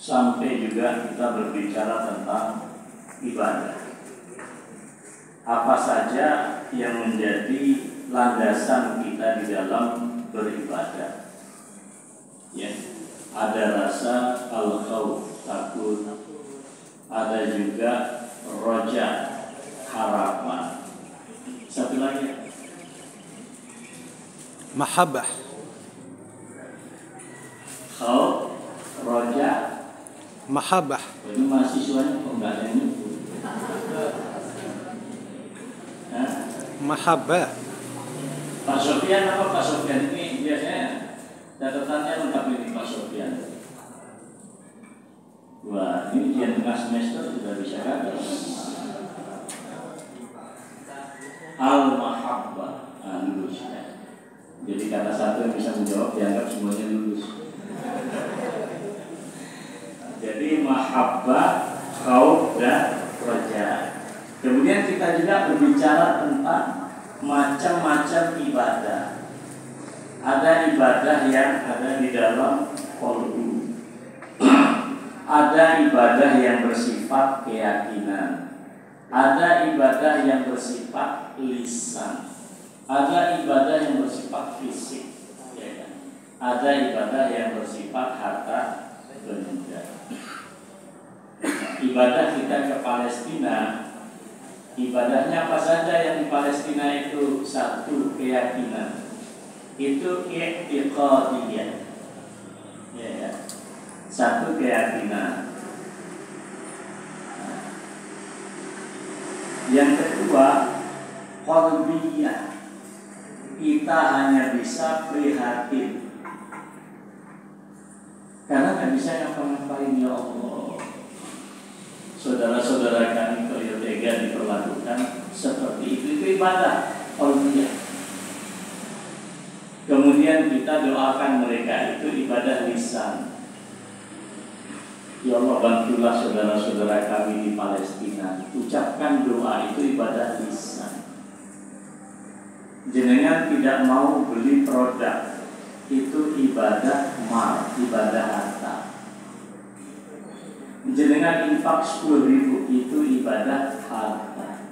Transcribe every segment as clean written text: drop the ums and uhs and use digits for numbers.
sampai juga kita berbicara tentang ibadah. Apa saja yang menjadi landasan kita di dalam beribadah? Ya, ada rasa al-khauf, takut, ada juga roja, harapan. Satu lagi, mahabbah. khauf, roja, mahabbah. itu mahasiswanya kok nggak ada yang nyebut? Mahabbah. Pak Sofian apa Pak Sofian ini biasanya catatannya lengkap ini Pak Sofian. Wah, ini ujian tengah semester sudah bisa kata. Al-mahabbah, lulus ya. Jadi kata satu yang bisa menjawab dianggap semuanya lulus. Jadi mahabbah, khauf dan raja. Kemudian kita juga berbicara tentang macam-macam ibadah. Ada ibadah yang ada di dalam qalbu. Ada ibadah yang bersifat keyakinan. Ada ibadah yang bersifat lisan. Ada ibadah yang bersifat fisik. Ya kan? Ada ibadah yang bersifat harta benda. Ibadah kita ke Palestina, ibadahnya apa saja yang di Palestina itu? Satu, keyakinan. Itu i'tiqadiyah. Ya. Satu, keyakinan. Yang kedua, qalbiyah. Kita hanya bisa prihatin. Karena nggak bisa ngapa-ngapain, ya Allah. Saudara-saudara kami Toyo Tega diperlakukan seperti itu ibadah qalbiyah. Kemudian kita doakan mereka, itu ibadah lisan. Ya Allah, bantulah saudara-saudara kami di Palestina. Ucapkan doa, itu ibadah lisan. Jenengan tidak mau beli produk, itu ibadah mal, ibadah harta. Jenengan infak 10.000, itu ibadah harta.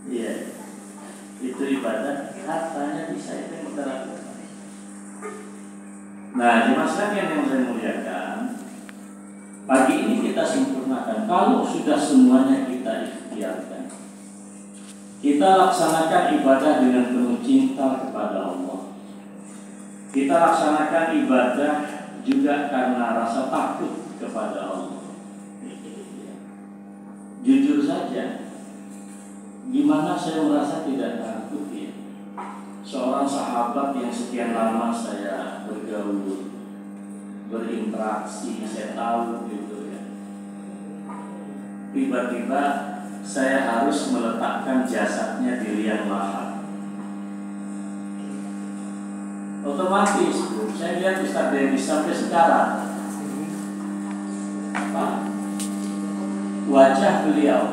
Iya, itu ibadah hartanya bisa itu yang lakukan. Nah, di masyarakat yang saya muliakan, pagi ini kita sempurnakan. Kalau sudah semuanya kita ikhtiarkan, kita laksanakan ibadah dengan penuh cinta kepada Allah. Kita laksanakan ibadah juga karena rasa takut kepada Allah. Jujur saja, gimana saya merasa tidak takut ya? Seorang sahabat yang sekian lama saya bergaul, berinteraksi, saya tahu gitu ya. Tiba-tiba saya harus meletakkan jasadnya di liang lahat. Otomatis, saya lihat Ustaz Dewi sampai sekarang, wajah beliau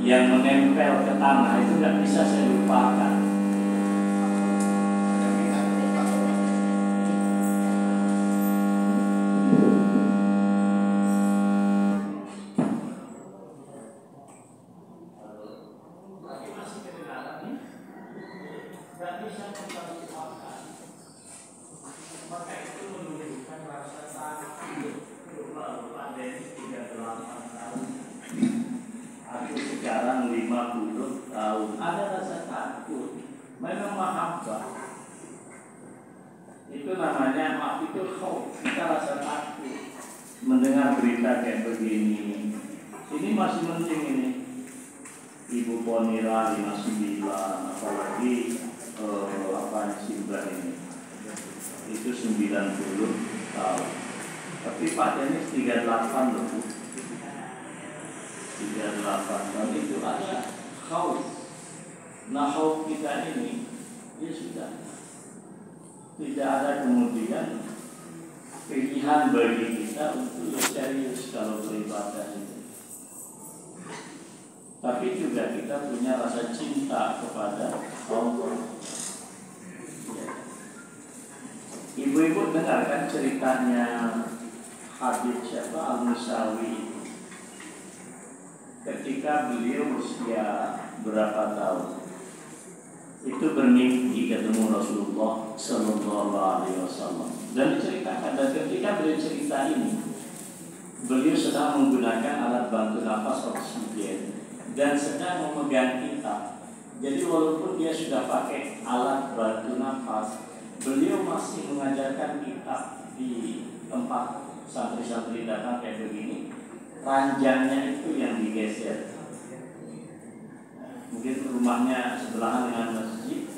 yang menempel ke tanah itu nggak bisa saya lupakan. Mendengar berita kayak begini, ini masih penting ini. Ibu Ponira 59, apalagi Simbah ini, itu 90 tahun. Tapi Pak Denis 38 loh, 38 tahun itu ada khauf. Nah khauf kita ini, ya sudah, tidak ada kemudian pilihan bagi kita untuk serius kalau beribadah itu. Tapi juga kita punya rasa cinta kepada Allah. Ibu-ibu dengarkan ceritanya Habib siapa Al-Musawi, ketika beliau usia berapa tahun, itu bermimpi ketemu Rasulullah Sallallahu Alaihi Wasallam dan diceritakan. Dan ketika beliau cerita ini, beliau sedang menggunakan alat bantu nafas oksigen dan sedang memegang kitab. Jadi walaupun dia sudah pakai alat bantu nafas, beliau masih mengajarkan kitab di tempat santri-santri datang kayak begini. Ranjangnya itu yang digeser. Mungkin rumahnya sebelahan dengan masjid,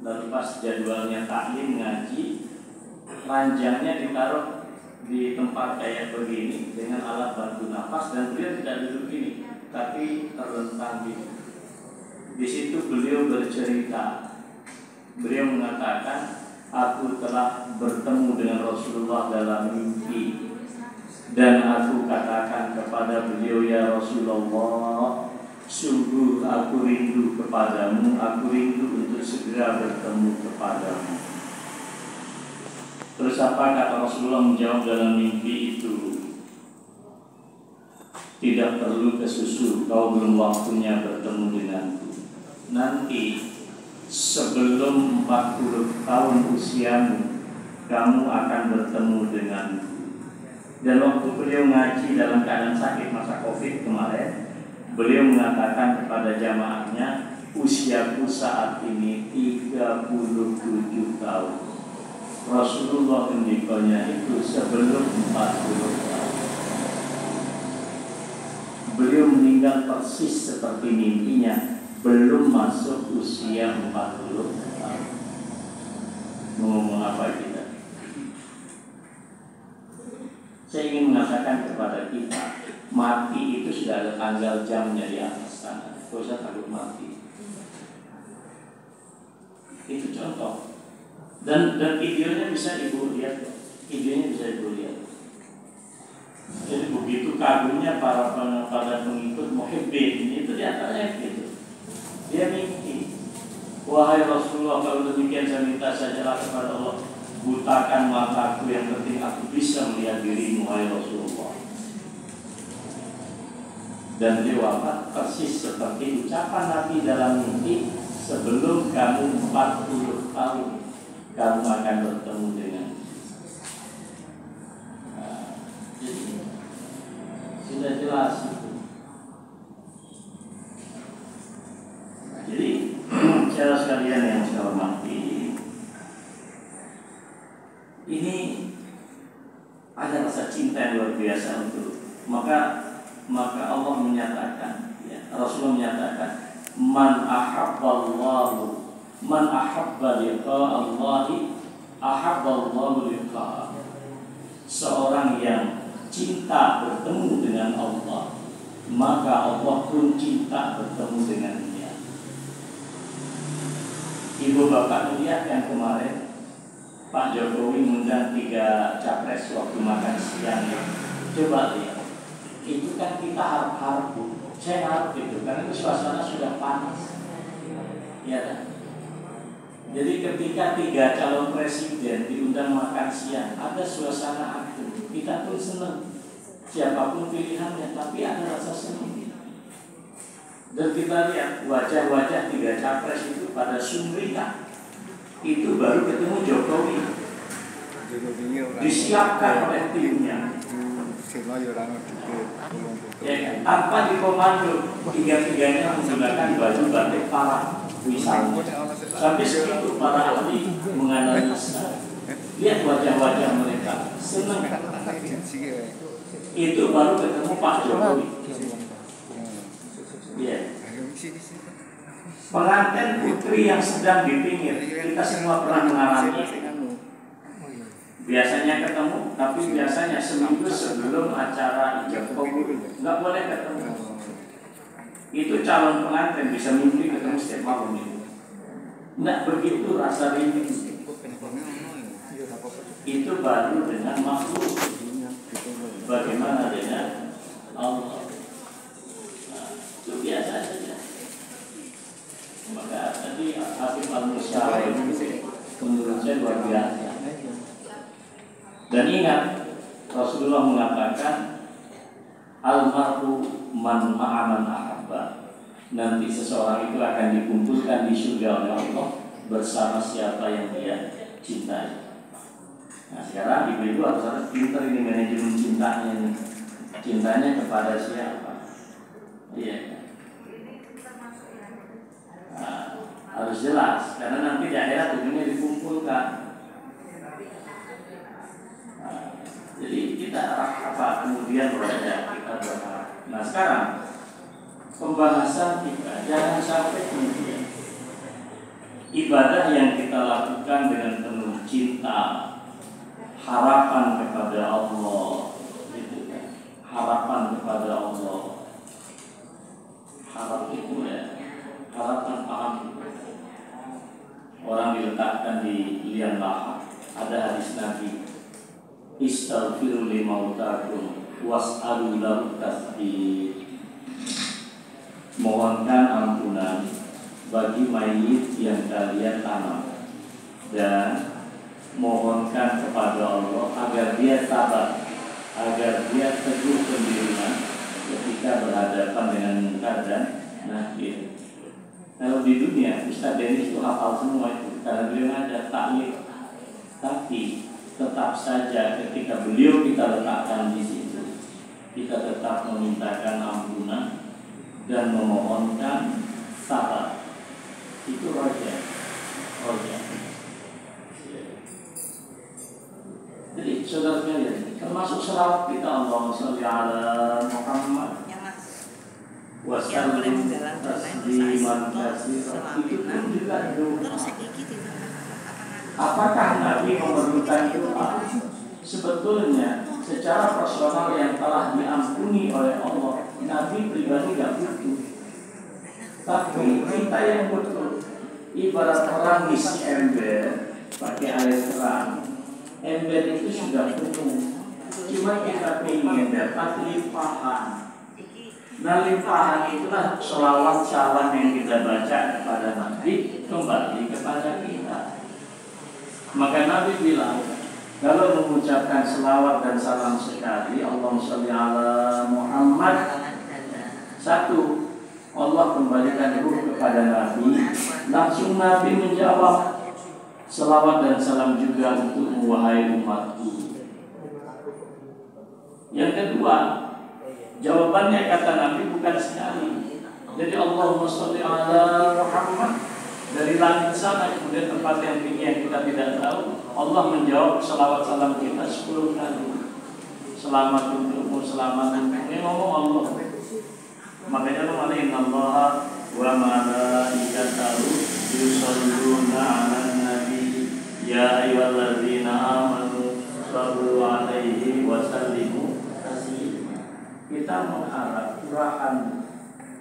lalu pas jadwalnya taklim ngaji, ranjangnya ditaruh di tempat kayak begini dengan alat bantu nafas, dan beliau tidak duduk gini, tapi terlentang gitu. Di situ beliau bercerita, beliau mengatakan, aku telah bertemu dengan Rasulullah dalam mimpi, dan aku katakan kepada beliau, ya Rasulullah, sungguh aku rindu kepadamu, aku rindu untuk segera bertemu kepadamu. Terus apa kata Rasulullah menjawab dalam mimpi itu? Tidak perlu ke susu, kau belum waktunya bertemu denganku. Nanti sebelum 40 tahun usiamu, kamu akan bertemu denganku. Dan waktu beliau ngaji dalam keadaan sakit masa Covid kemarin, beliau mengatakan kepada jamaahnya, usiaku saat ini 37 tahun. Rasulullah mendikannya itu sebelum 40 tahun. Beliau meninggal persis seperti mimpinya, belum masuk usia 40 tahun. Ngomong apa kita? Saya ingin mengatakan kepada kita, mati itu sudah ada tanggal jamnya di atas sana. Tidak usah takut mati. Itu contoh. Dan videonya bisa ibu lihat. Videonya bisa ibu lihat. Jadi begitu kagumnya para pengikut Muhibbin itu diantaranya gitu. Dia mimpi, wahai Rasulullah, kalau demikian saya minta sajalah kepada Allah, butakan mataku, yang penting aku bisa melihat dirimu, wahai Rasulullah. Dan dia wafat persis seperti ucapan Nabi dalam mimpi, sebelum kamu 40 tahun kamu akan bertemu dengan. Jadi sudah jelas itu. Jadi saudara sekalian yang saya hormati, ini ada rasa cinta yang luar biasa untuk maka Allah menyatakan, ya, Rasulullah menyatakan, man ahabballahu, man ahabba liqa Allahi ahabballahu liqa. Seorang yang cinta bertemu dengan Allah, maka Allah pun cinta bertemu dengannya. Ibu bapak lihat yang kemarin Pak Jokowi mengundang 3 capres waktu makan siang. Coba lihat, itu kan kita harap-harap, saya harap itu, karena itu suasana sudah panas, ya kan? Jadi ketika 3 calon presiden diundang makan siang, ada suasana aktif, kita pun senang, siapapun pilihannya, tapi ada rasa senang. Dan kita lihat wajah-wajah 3 capres itu pada sumringah. Itu baru ketemu Jokowi, disiapkan oleh timnya, ya, tanpa dikomando. 3-tiganya menggunakan baju batik para wisata. Sampai segitu para ahli menganalisa. Lihat wajah-wajah mereka senang. Itu baru ketemu Pak Jokowi. Ya. Pengantin putri yang sedang di pinggir, kita semua pernah mengalami. Biasanya ketemu, tapi biasanya seminggu sebelum acara Jokowi nggak boleh ketemu. Itu calon pengantin bisa mimpi ketemu setiap malam itu. Nggak begitu rasa rindu. Itu baru dengan makhluk. Bagaimana dengan Allah? Nah, itu biasa saja. Maka tadi Habib Al-Musawi menurut saya luar biasa. Dan ingat, Rasulullah mengatakan almar'u man ma'aman ahabba. Nanti seseorang itu akan dikumpulkan di surga oleh Allah bersama siapa yang dia cintai. Nah sekarang ibu-ibu harus pintar ini manajemen cintanya nih. Cintanya kepada siapa? Iya. Nah, harus jelas karena nanti di akhirat ujungnya dikumpulkan. Nah, jadi kita kemudian berada kita berharap. Nah sekarang pembahasan kita jangan sampai kemudian ibadah yang kita lakukan dengan penuh cinta, harapan kepada Allah, gitu kan? Harapan kepada Allah, harap itu ya, harapan paham. Orang diletakkan di liang lahat. Ada hadis Nabi, istaghfiru li mautakum was'alu lahu tasbih. Mohonkan ampunan bagi mayit yang kalian tanam dan mohonkan kepada Allah agar dia sabar, agar dia teguh pendirian ketika berhadapan dengan munkar dan nakir. Kalau di dunia Ustaz Denis itu hafal semua itu karena beliau ada taklif, tapi tetap saja ketika beliau kita letakkan di situ, kita tetap memintakan ampunan dan memohonkan sabar. Itu roja. Jadi saudara sekalian, termasuk selawat kita Allahumma sholli ala Muhammad wa sallim tasliman katsiran. Itu pun juga doa. Apakah Nabi memerlukan doa? Sebetulnya secara personal yang telah diampuni oleh Allah, Nabi pribadi tidak butuh. Tapi kita yang betul, ibarat orang ngisi ember pakai air terang, ember itu sudah penuh. Cuma kita ingin dapat limpahan. Nah limpahan itulah sholawat salam yang kita baca kepada Nabi kembali kepada kita. Maka Nabi bilang, kalau mengucapkan selawat dan salam sekali, Allahumma sholli ala Muhammad, satu, Allah kembalikan ruh kepada Nabi. Langsung Nabi menjawab, selawat dan salam juga untuk wahai umatku. Yang kedua, jawabannya kata Nabi bukan sekali. Jadi Allahumma sholli ala Muhammad, dari langit sana kemudian tempat yang tinggi yang kita tidak tahu, Allah menjawab selawat salam kita 10 kali. Selamat untukmu, selamat untukmu. Ini ngomong Allah. Makanya Allah innallaha wa malaikatahu yusholluna 'alan nabi ya ayyuhalladzina amanu shallu 'alaihi wa sallimu taslima. Kita mengharap curahan,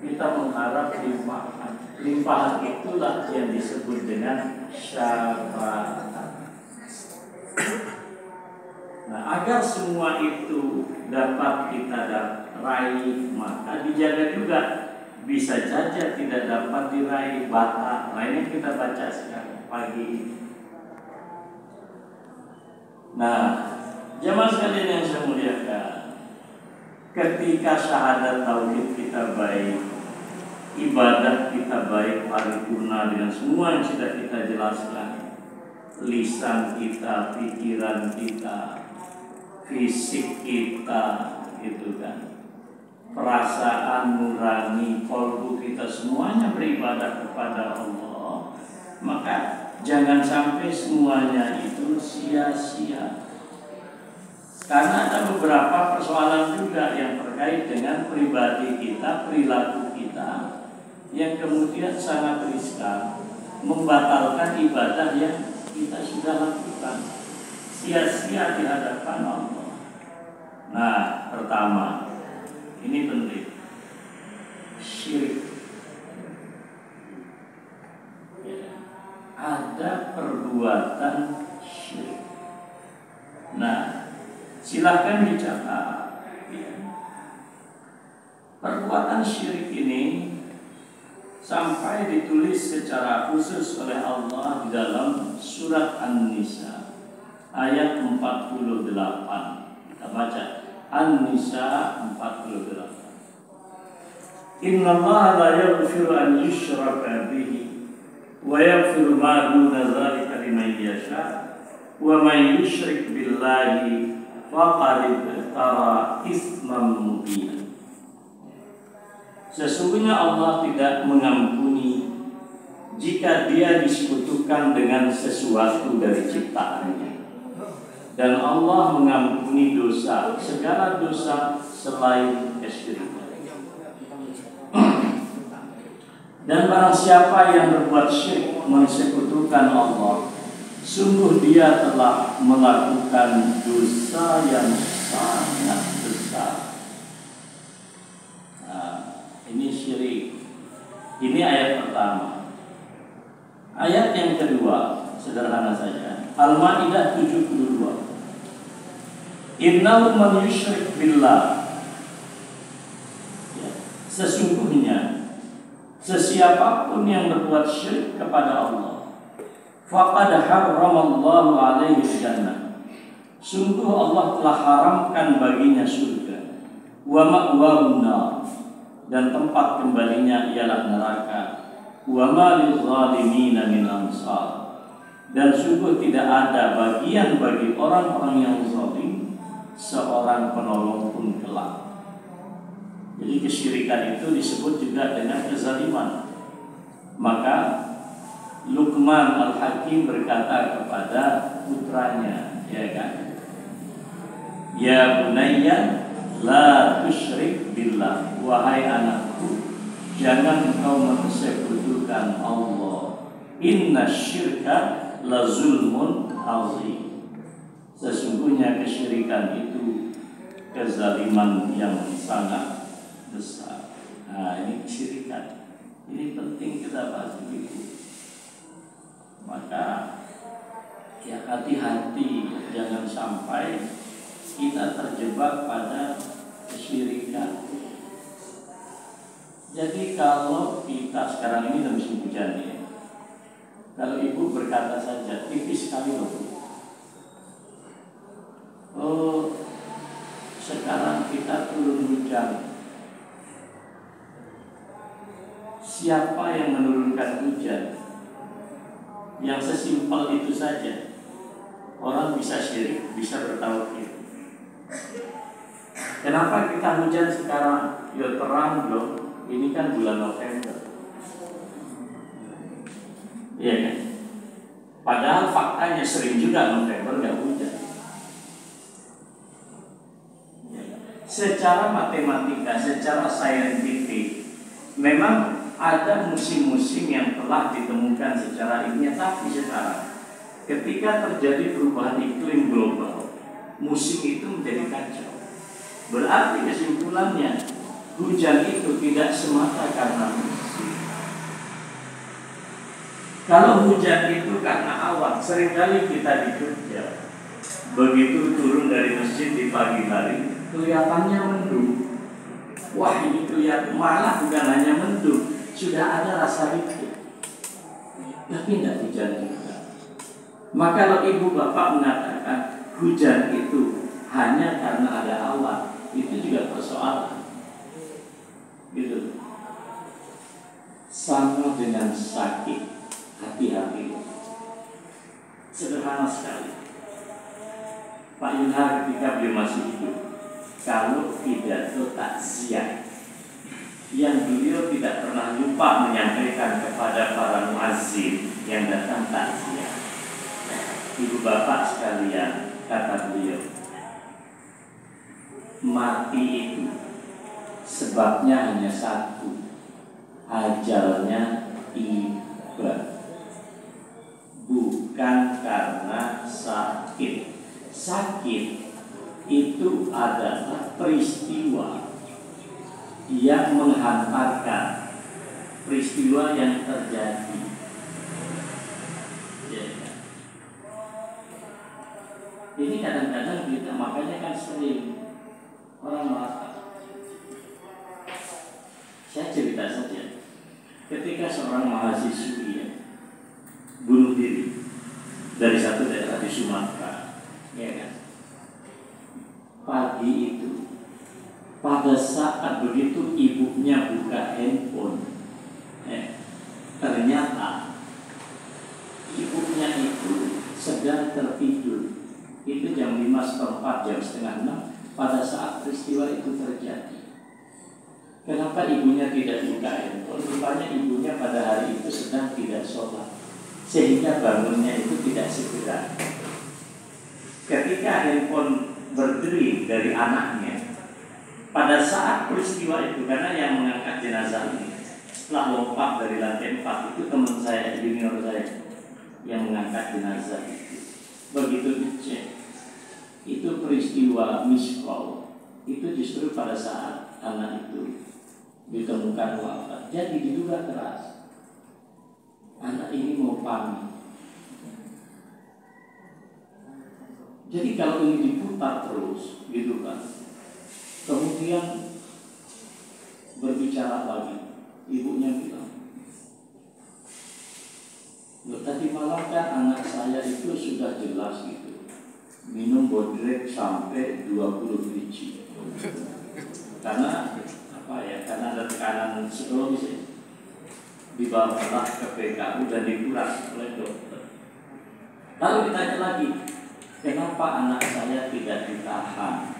kita mengharap limpahan. Limpahan itulah yang disebut dengan syafaat. Nah, agar semua itu dapat kita raih, maka dijaga juga. Bisa saja tidak dapat diraih bata. Nah, ini kita baca sekarang pagi ini. Nah, jamaah sekalian yang saya muliakan, ketika syahadat tauhid kita baik, ibadah kita baik paripurna dengan semua yang sudah kita jelaskan, lisan kita, pikiran kita, fisik kita, gitu kan, perasaan nurani, kolbu kita semuanya beribadah kepada Allah. Maka jangan sampai semuanya itu sia-sia. Karena ada beberapa persoalan juga yang terkait dengan pribadi kita, perilaku kita, yang kemudian sangat riskan, membatalkan ibadah yang kita sudah lakukan, sia-sia di hadapan Allah. Nah, pertama, ini penting, syirik. Ada perbuatan syirik. Nah, silahkan dicatat. Perbuatan syirik ini sampai ditulis secara khusus oleh Allah di dalam surat An-Nisa ayat 48. Kita baca An-Nisa 48. Innallaha la yaghfiru an yushraka bihi wa yaghfiru ma duna dzalika liman yasha wa man yusyrik billahi faqad iftara itsman mubina. Sesungguhnya Allah tidak mengampuni jika dia disekutukan dengan sesuatu dari ciptaannya. Dan Allah mengampuni dosa, segala dosa selain kesyirikan. Dan barang siapa yang berbuat syirik mensekutukan Allah, sungguh dia telah melakukan dosa yang sangat besar. Ini syirik. Ini ayat pertama. Ayat yang kedua sederhana saja. Al-Maidah 72. Innahu man yusyrik billah. Sesungguhnya sesiapapun yang berbuat syirik kepada Allah, faqad harramallahu alaihi jannah. Sungguh Allah telah haramkan baginya surga. Wa ma'wahu nar. Dan tempat kembalinya ialah neraka. Wa ma lil zalimina min ansar. Dan sungguh tidak ada bagian bagi orang-orang yang zalim seorang penolong pun kelak. Jadi kesyirikan itu disebut juga dengan kezaliman. Maka Luqman Al-Hakim berkata kepada putranya, ya kan? Ya bunayya la tusyrik billah. Wahai anakku, jangan engkau mensekutukan Allah. Inna syirka la zulmun azim. Sesungguhnya kesyirikan itu kezaliman yang sangat besar. Nah, ini kesyirikan. Ini penting kita bahas begitu. Maka ya hati-hati, jangan sampai kita terjebak pada kesyirikan. Jadi kalau kita sekarang ini musim hujan ya, kalau ibu berkata saja tipis sekali loh, oh sekarang kita turun hujan, siapa yang menurunkan hujan? Yang sesimpel itu saja. Orang bisa syirik, bisa bertauhid. Kenapa kita hujan sekarang? Ya terang loh. Ini kan bulan November. Iya kan? Padahal faktanya sering juga November nggak hujan. Secara matematika, secara saintifik, memang ada musim-musim yang telah ditemukan secara ilmiah. Tapi sekarang, ketika terjadi perubahan iklim global, musim itu menjadi kacau. Berarti kesimpulannya, hujan itu tidak semata karena musim. Kalau hujan itu karena awan, seringkali kita di Jogja, begitu turun dari masjid di pagi hari, kelihatannya mendung. Wah, ini kelihatan, malah bukan hanya mendung, sudah ada rasa rintik. Tapi tidak hujan juga. Maka kalau ibu bapak mengatakan hujan itu hanya karena ada awan, itu juga persoalan. Gitu. Sama dengan sakit, hati-hati. Sederhana sekali. Pak Yunhar ketika beliau masih hidup, kalau pidato takziah yang beliau tidak pernah lupa menyampaikan kepada para muazzin yang datang takziah. Ibu bapak sekalian, kata beliau, mati itu sebabnya hanya satu, ajalnya tiba, bukan karena sakit. Sakit itu adalah peristiwa yang menghantarkan, peristiwa yang terjadi. Ya. Ini kadang-kadang kita, makanya kan sering orang mengatakan, saya cerita saja, ketika seorang mahasiswi bunuh diri dari satu daerah di Sumatera, ya kan? pada saat begitu ibunya buka handphone, ternyata ibunya itu sedang tertidur. Itu jam 5:04, jam setengah 6 pada saat peristiwa itu terjadi. Kenapa ibunya tidak buka handphone? Rupanya ibunya pada hari itu sedang tidak sholat, sehingga bangunnya itu tidak segera. Ketika handphone berdering dari anaknya, pada saat peristiwa itu, karena yang mengangkat jenazah ini setelah lompat dari lantai 4 itu teman saya, junior saya yang mengangkat jenazah itu. Begitu dicek, itu peristiwa miss call, itu justru pada saat anak itu ditemukan wafat. Jadi diduga keras, anak ini mau pamit. Jadi kalau ini diputar terus, gitu kan, kemudian berbicara lagi, ibunya bilang, loh, tadi malam kan anak saya itu sudah jelas gitu, minum bodrek sampai 20 biji. Karena apa ya? Karena ada tekanan psikologis, dibawalah ke PKU dan dikuras oleh dokter. Lalu ditanya lagi, kenapa anak saya tidak ditahan?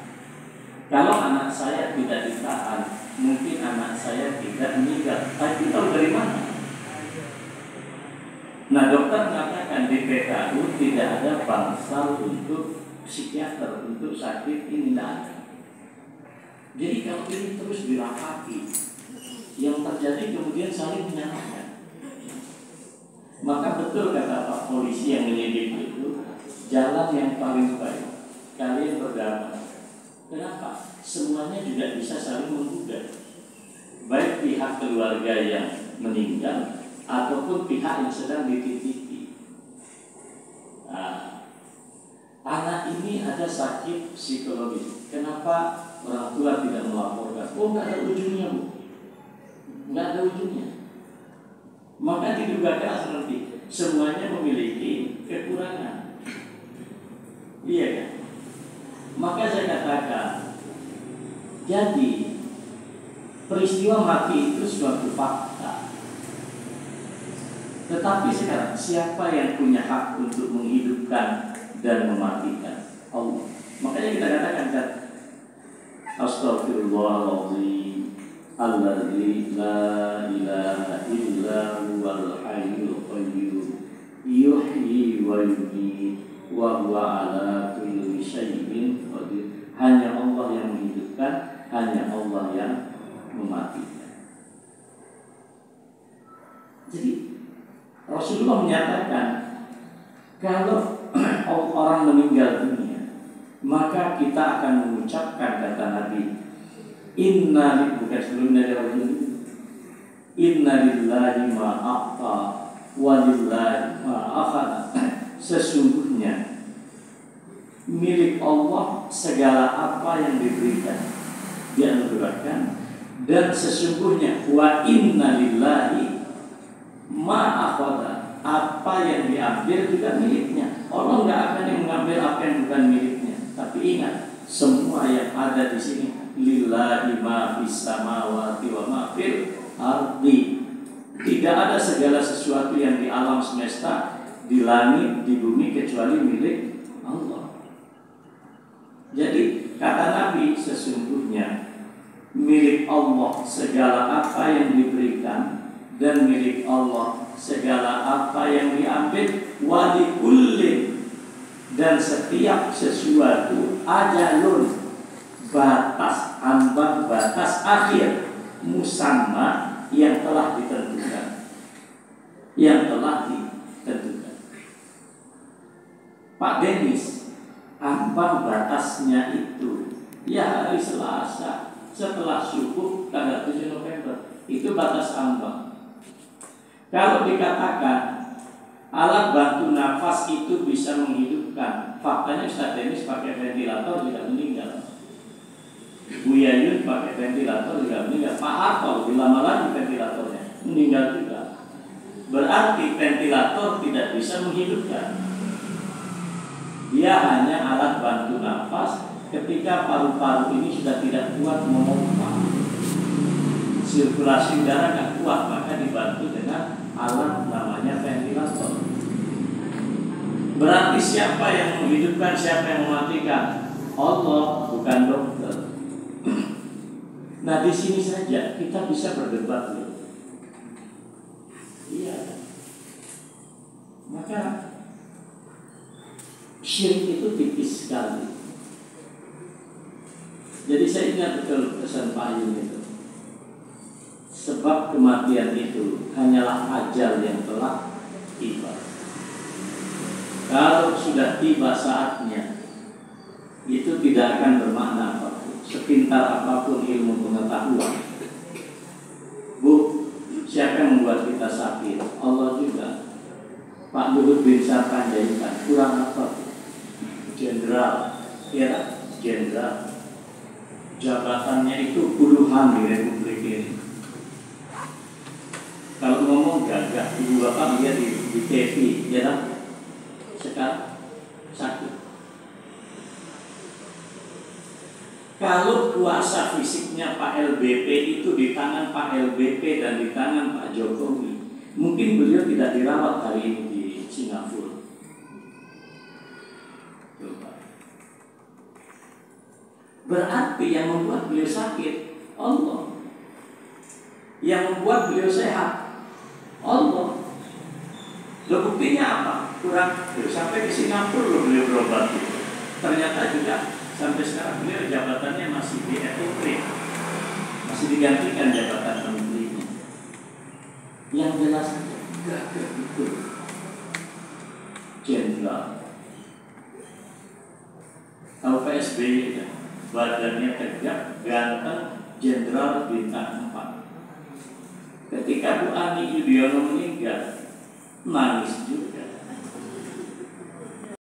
Kalau anak saya tidak ditahan, mungkin anak saya tidak meninggal. Tapi tahu dari mana? Nah, dokter mengatakan di PKU tidak ada bangsal untuk psikiater, untuk sakit ini tidak ada. Jadi kalau ini terus dirapati, yang terjadi kemudian saling menyalahkan. Maka betul kata Pak polisi yang menyelidik itu, jalan yang paling baik kalian berdamai. Kenapa? Semuanya juga bisa saling menggugat, baik pihak keluarga yang meninggal ataupun pihak yang sedang dititipi. Nah, anak ini ada sakit psikologis. Kenapa orang tua tidak melaporkan? Oh, nggak ada ujungnya, Bu. Nggak ada ujungnya. Maka diduga keras nanti semuanya memiliki kekurangan. Iya kan? Maka saya katakan, jadi peristiwa mati itu suatu fakta. Tetapi sekarang siapa yang punya hak untuk menghidupkan dan mematikan? Allah. Makanya kita katakan kan, Astaghfirullahaladzim, alladzi la ilaha illa huwal hayyul qayyum, yuhyi wa yumiit, wa huwa ala kulli syai'in qadir. Hanya Allah yang menghidupkan, hanya Allah yang mematikan. Jadi Rasulullah menyatakan, kalau orang meninggal dunia, maka kita akan mengucapkan kata Nabi, Inna lillahi ma a'ta wa lillahi ma akhadha. Sesungguhnya milik Allah segala apa yang diberikan, dianugerahkan, dan sesungguhnya wa inna lillahi ma akhadha, apa yang diambil juga miliknya. Allah nggak akan yang mengambil apa yang bukan miliknya. Tapi ingat, semua yang ada di sini lillahi ma fis samawati wa ma fil ardi. Tidak ada segala sesuatu yang di alam semesta, di langit, di bumi kecuali milik Allah. Jadi kata Nabi, sesungguhnya milik Allah segala apa yang diberikan, dan milik Allah segala apa yang diambil, wali kullin, dan setiap sesuatu ajalun, batas ambang batas akhir, musamma, yang telah ditentukan, Pak Denis, ambang batasnya itu ya hari Selasa setelah subuh tanggal 7 November, itu batas ambang. Kalau dikatakan alat bantu nafas itu bisa menghidupkan, faktanya Ustaz Denis pakai ventilator juga meninggal. Bu Yayun pakai ventilator juga meninggal. Pak Harto lama lagi ventilatornya meninggal juga. Berarti ventilator tidak bisa menghidupkan. Dia hanya alat bantu nafas ketika ketika paru-paru ini sudah tidak kuat memompa, sirkulasi udara nggak kuat, maka dibantu dengan alat namanya ventilator. Berarti siapa yang menghidupkan, siapa yang mematikan? Allah, bukan dokter. Nah, di sini saja kita bisa berdebat loh. Iya. Maka syirik itu tipis sekali. Jadi saya ingat betul pesan Pak Yun itu. Sebab kematian itu hanyalah ajal yang telah tiba. Kalau sudah tiba saatnya, itu tidak akan bermakna apapun, sepintar apapun ilmu pengetahuan. Bu, siapa yang membuat kita sakit? Allah juga. Pak Luhut bin Sarpanjaitan kurang apa? Jenderal, ya, jenderal. Jabatannya itu puluhan di Republik ini. Kalau ngomong gagah, ibu bapak lihat di TV, ya, sekarang sakit. Kalau kuasa fisiknya Pak LBP itu di tangan Pak LBP dan di tangan Pak Jokowi, mungkin beliau tidak dirawat hari ini di Singapura. Berarti yang membuat beliau sakit Allah, yang membuat beliau sehat Allah. Loh, buktinya apa? Kurang sampai di Singapura loh beliau berobat. Ternyata juga sampai sekarang beliau jabatannya masih di FOP, masih digantikan jabatan menterinya. Yang jelas gagah itu jenderal. Tahu PSBY ya? Badannya tegak, ganteng, jenderal bintang 4. Ketika Bu Ani Yudhoyono meninggal, nangis juga.